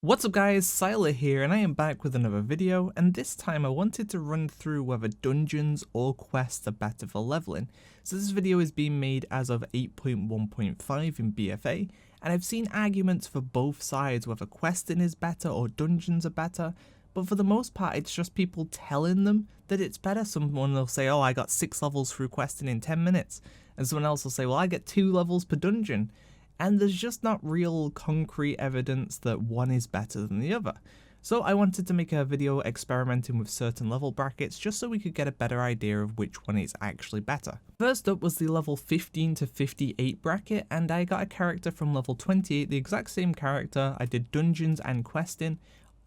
What's up guys, Syiler here, and I am back with another video, and this time I wanted to run through whether dungeons or quests are better for leveling. So this video is being made as of 8.1.5 in BFA, and I've seen arguments for both sides whether questing is better or dungeons are better, but for the most part it's just people telling them that it's better. Someone will say, oh, I got 6 levels through questing in 10 minutes, and someone else will say, well, I get 2 levels per dungeon. And there's just not real concrete evidence that one is better than the other. So I wanted to make a video experimenting with certain level brackets just so we could get a better idea of which one is actually better. First up was the level 15 to 58 bracket, and I got a character from level 28, the exact same character. I did dungeons and questing.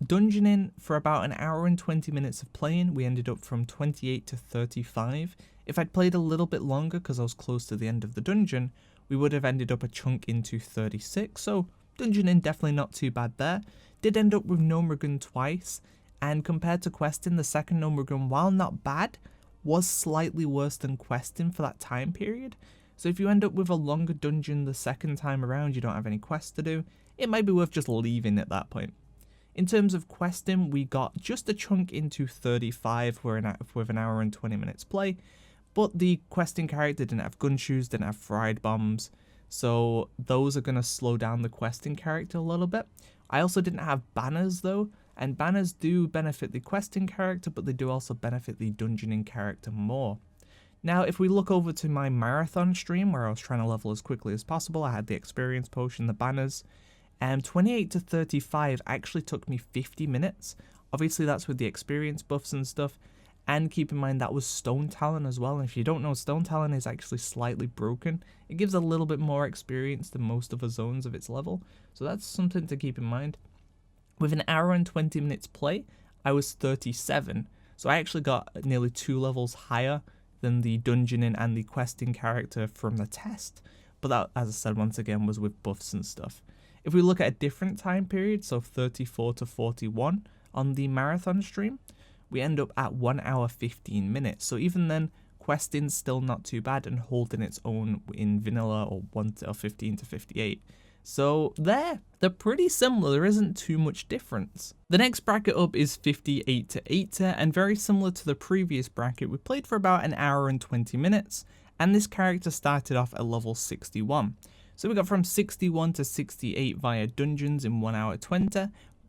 Dungeoning for about an hour and 20 minutes of playing, we ended up from 28 to 35. If I'd played a little bit longer because I was close to the end of the dungeon, we would have ended up a chunk into 36, so dungeoning definitely not too bad there. Did end up with Gnome Gun twice, and compared to questing, the second Gnome Gun, while not bad, was slightly worse than questing for that time period. So if you end up with a longer dungeon the second time around, you don't have any quests to do, it might be worth just leaving at that point. In terms of questing, we got just a chunk into 35 with an hour and 20 minutes play. But the questing character didn't have gun shoes, didn't have fried bombs, so those are going to slow down the questing character a little bit. I also didn't have banners though, and banners do benefit the questing character, but they do also benefit the dungeoning character more. Now, if we look over to my marathon stream, where I was trying to level as quickly as possible, I had the experience potion, the banners, and 28 to 35 actually took me 50 minutes. Obviously that's with the experience buffs and stuff. And keep in mind that was Stone Talon as well, and if you don't know, Stone Talon is actually slightly broken. It gives a little bit more experience than most of the zones of its level, so that's something to keep in mind. With an hour and 20 minutes play, I was 37, so I actually got nearly 2 levels higher than the dungeoning and the questing character from the test, but that, as I said once again, was with buffs and stuff. If we look at a different time period, so 34 to 41 on the marathon stream, we end up at 1 hour 15 minutes. So even then, questing's still not too bad and holding its own in vanilla or 15 to 58. So they're pretty similar, there isn't too much difference. The next bracket up is 58 to 80, and very similar to the previous bracket, we played for about an hour and 20 minutes, and this character started off at level 61. So we got from 61 to 68 via dungeons in 1 hour 20,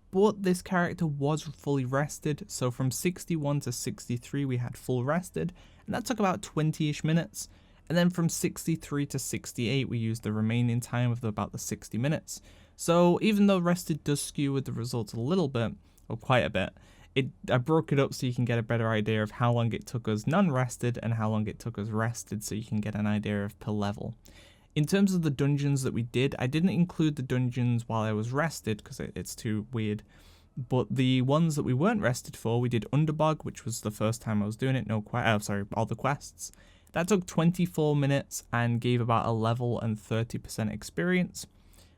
but this character was fully rested, so from 61 to 63 we had full rested, and that took about 20-ish minutes, and then from 63 to 68 we used the remaining time of about the 60 minutes. So even though rested does skew with the results a little bit, or quite a bit, I broke it up so you can get a better idea of how long it took us non-rested and how long it took us rested, so you can get an idea of per level. In terms of the dungeons that we did, I didn't include the dungeons while I was rested because it's too weird. But the ones that we weren't rested for, we did Underbog, which was the first time I was doing it. All the quests. That took 24 minutes and gave about a level and 30% experience.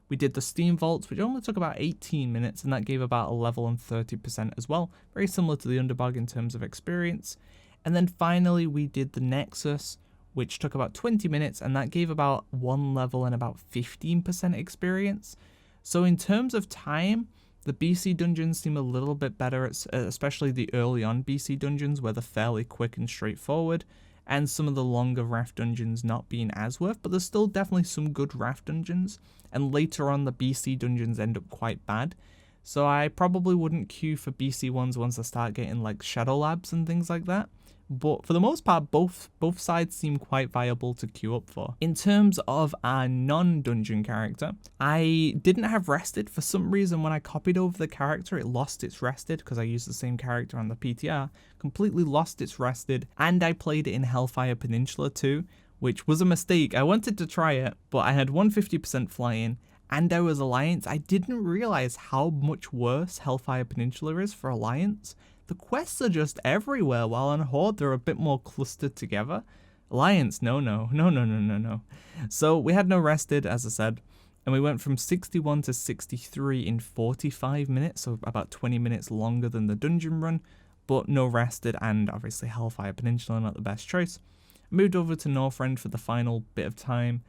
We did the Steam Vaults, which only took about 18 minutes, and that gave about a level and 30% as well. Very similar to the Underbog in terms of experience. And then finally, we did the Nexus, which took about 20 minutes, and that gave about 1 level and about 15% experience. So in terms of time, the BC dungeons seem a little bit better, especially the early on BC dungeons where they're fairly quick and straightforward, and some of the longer raft dungeons not being as worth, but there's still definitely some good raft dungeons, and later on the BC dungeons end up quite bad. So I probably wouldn't queue for BC ones once I start getting like Shadow Labs and things like that. But for the most part, both sides seem quite viable to queue up for. In terms of our non-dungeon character, I didn't have rested. For some reason, when I copied over the character, it lost its rested because I used the same character on the PTR, completely lost its rested, and I played it in Hellfire Peninsula too, which was a mistake. I wanted to try it, but I had 150% flying, and I was Alliance. I didn't realize how much worse Hellfire Peninsula is for Alliance. The quests are just everywhere, while on Horde they're a bit more clustered together. Alliance, no. So we had no rested, as I said, and we went from 61 to 63 in 45 minutes, so about 20 minutes longer than the dungeon run, but no rested, and obviously Hellfire Peninsula not the best choice. I moved over to Northrend for the final bit of time,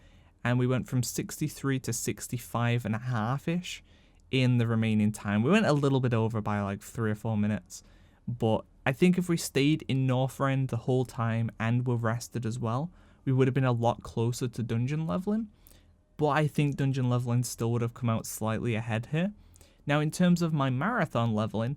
and we went from 63 to 65 and a half-ish in the remaining time. We went a little bit over by like 3 or 4 minutes, but I think if we stayed in Northrend the whole time and were rested as well, we would have been a lot closer to dungeon leveling. But I think dungeon leveling still would have come out slightly ahead here. Now, in terms of my marathon leveling,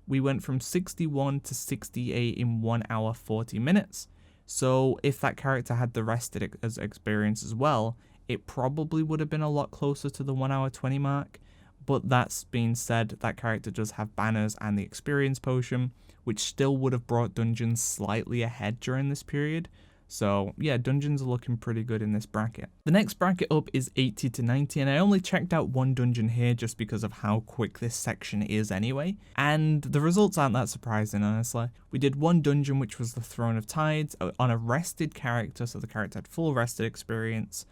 we went from 61 to 68 in 1 hour 40 minutes. So if that character had the rested experience as well, it probably would have been a lot closer to the 1 hour 20 mark. But that's being said, that character does have banners and the experience potion, which still would have brought dungeons slightly ahead during this period. So yeah, dungeons are looking pretty good in this bracket. The next bracket up is 80 to 90, and I only checked out one dungeon here just because of how quick this section is anyway. And the results aren't that surprising, honestly. We did one dungeon, which was the Throne of Tides, on a rested character, so the character had full rested experience,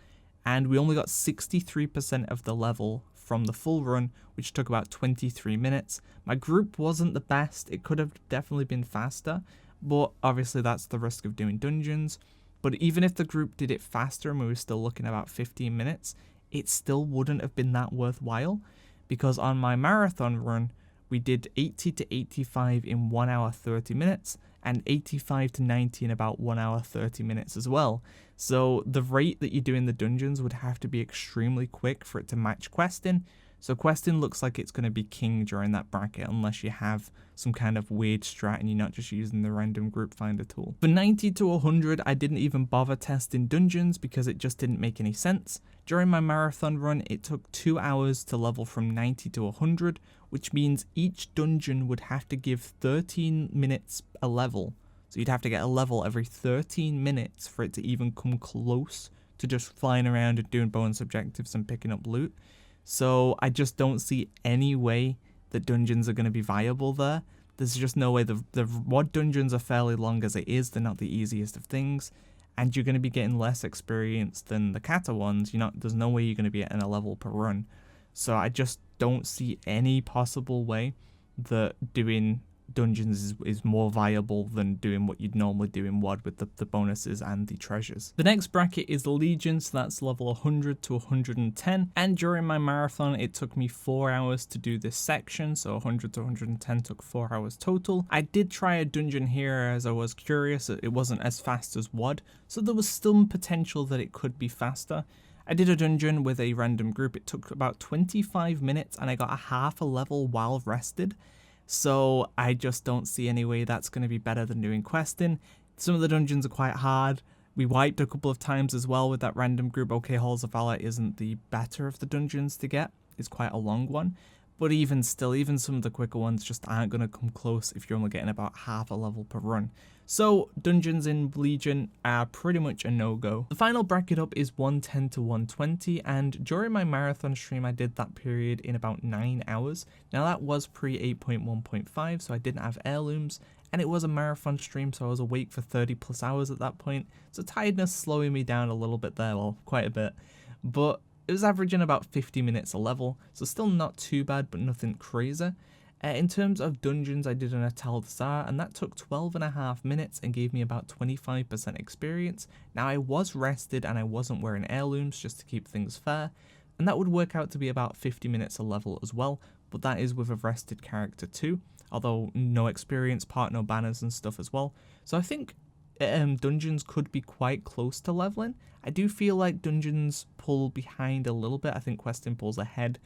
and we only got 63% of the level from the full run, which took about 23 minutes. My group wasn't the best, it could have definitely been faster, but obviously that's the risk of doing dungeons. But even if the group did it faster and we were still looking about 15 minutes, it still wouldn't have been that worthwhile, because on my marathon run, we did 80 to 85 in 1 hour 30 minutes, and 85 to 90 in about 1 hour 30 minutes as well. So the rate that you do in the dungeons would have to be extremely quick for it to match questing. So questing looks like it's going to be king during that bracket unless you have some kind of weird strat and you're not just using the random group finder tool. For 90 to 100, I didn't even bother testing dungeons because it just didn't make any sense. During my marathon run, it took 2 hours to level from 90 to 100, which means each dungeon would have to give 13 minutes a level. So you'd have to get a level every 13 minutes for it to even come close to just flying around and doing bonus objectives and picking up loot. So I just don't see any way that dungeons are going to be viable there. There's just no way. The WoD dungeons are fairly long as it is. They're not the easiest of things. And you're going to be getting less experience than the Cata ones. There's no way you're going to be getting a level per run. So I just don't see any possible way that doing dungeons is more viable than doing what you'd normally do in WoD with the bonuses and the treasures. The next bracket is Legion, so that's level 100 to 110, and during my marathon it took me 4 hours to do this section, so 100 to 110 took 4 hours total. I did try a dungeon here as I was curious. It wasn't as fast as WoD, so there was still potential that it could be faster. I did a dungeon with a random group. It took about 25 minutes and I got a half a level while rested. So I just don't see any way that's going to be better than doing questing. Some of the dungeons are quite hard. We wiped a couple of times as well with that random group. Okay, Halls of Valor isn't the better of the dungeons to get. It's quite a long one. But even still, even some of the quicker ones just aren't going to come close if you're only getting about half a level per run. So dungeons in Legion are pretty much a no-go. The final bracket up is 110 to 120, and during my marathon stream I did that period in about 9 hours. Now that was pre 8.1.5, so I didn't have heirlooms, and it was a marathon stream, so I was awake for 30 plus hours at that point. So tiredness slowing me down a little bit there, well, quite a bit. But it was averaging about 50 minutes a level, so still not too bad, but nothing crazy. In terms of dungeons, I did an Atal Tsar, and that took 12.5 minutes and gave me about 25% experience. Now I was rested and I wasn't wearing heirlooms just to keep things fair, and that would work out to be about 50 minutes a level as well, but that is with a rested character too, although no experience part, no banners and stuff as well. So I think dungeons could be quite close to leveling. I do feel like dungeons pull behind a little bit. I think questing pulls ahead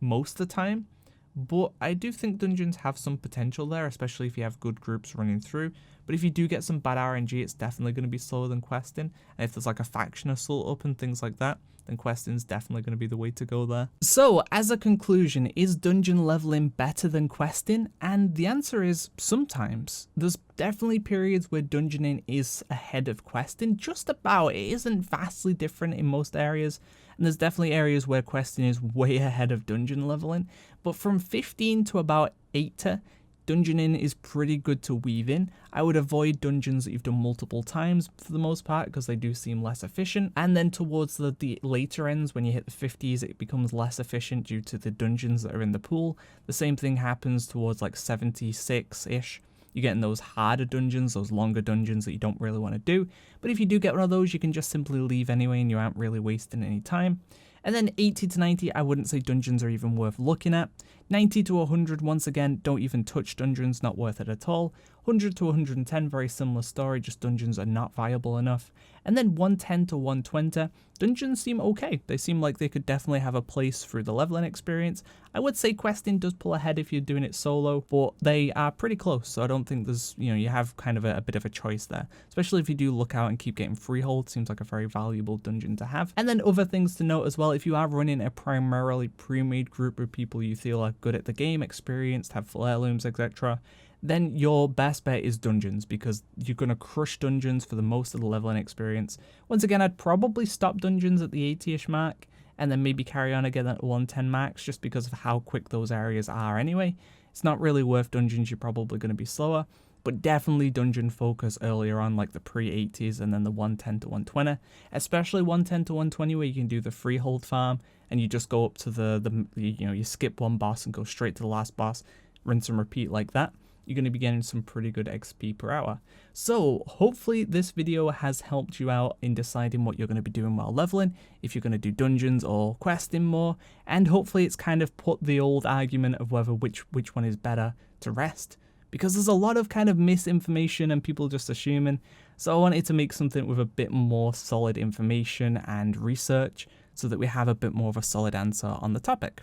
most of the time, but I do think dungeons have some potential there, especially if you have good groups running through. But if you do get some bad RNG, it's definitely going to be slower than questing. And if there's like a faction assault up and things like that, then questing's definitely going to be the way to go there. So as a conclusion, is dungeon leveling better than questing? And the answer is sometimes. There's definitely periods where dungeoning is ahead of questing, just about. It isn't vastly different in most areas. And there's definitely areas where questing is way ahead of dungeon leveling. But from 15 to about 80, dungeoning is pretty good to weave in. I would avoid dungeons that you've done multiple times for the most part because they do seem less efficient. And then towards the later ends, when you hit the 50s, it becomes less efficient due to the dungeons that are in the pool. The same thing happens towards like 76-ish. You're getting those harder dungeons, those longer dungeons that you don't really want to do. But if you do get one of those, you can just simply leave anyway and you aren't really wasting any time. And then 80 to 90, I wouldn't say dungeons are even worth looking at. 90 to 100, once again, don't even touch dungeons, not worth it at all. 100 to 110, very similar story, just dungeons are not viable enough. And then 110 to 120, dungeons seem okay. They seem like they could definitely have a place through the leveling experience. I would say questing does pull ahead if you're doing it solo, but they are pretty close, so I don't think there's, you have kind of a bit of a choice there. Especially if you do look out and keep getting freehold, seems like a very valuable dungeon to have. And then other things to note as well, if you are running a primarily pre-made group of people you feel are good at the game, experienced, have full heirlooms, etc., then your best bet is dungeons, because you're going to crush dungeons for the most of the leveling experience. Once again, I'd probably stop dungeons at the 80-ish mark, and then maybe carry on again at 110 max, just because of how quick those areas are anyway. It's not really worth dungeons, you're probably going to be slower, but definitely dungeon focus earlier on, like the pre-80s and then the 110 to 120, especially 110 to 120 where you can do the freehold farm, and you just go up to you skip one boss and go straight to the last boss, rinse and repeat like that. You're going to be getting some pretty good XP per hour. So hopefully this video has helped you out in deciding what you're going to be doing while leveling, if you're going to do dungeons or questing more, and hopefully it's kind of put the old argument of whether which one is better to rest, because there's a lot of kind of misinformation and people just assuming. So I wanted to make something with a bit more solid information and research so that we have a bit more of a solid answer on the topic.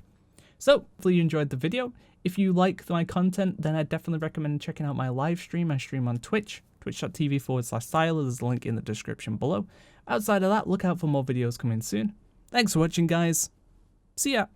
So hopefully you enjoyed the video. If you like my content, then I definitely recommend checking out my live stream. I stream on Twitch, twitch.tv/Syiler. There's a link in the description below. Outside of that, look out for more videos coming soon. Thanks for watching, guys. See ya.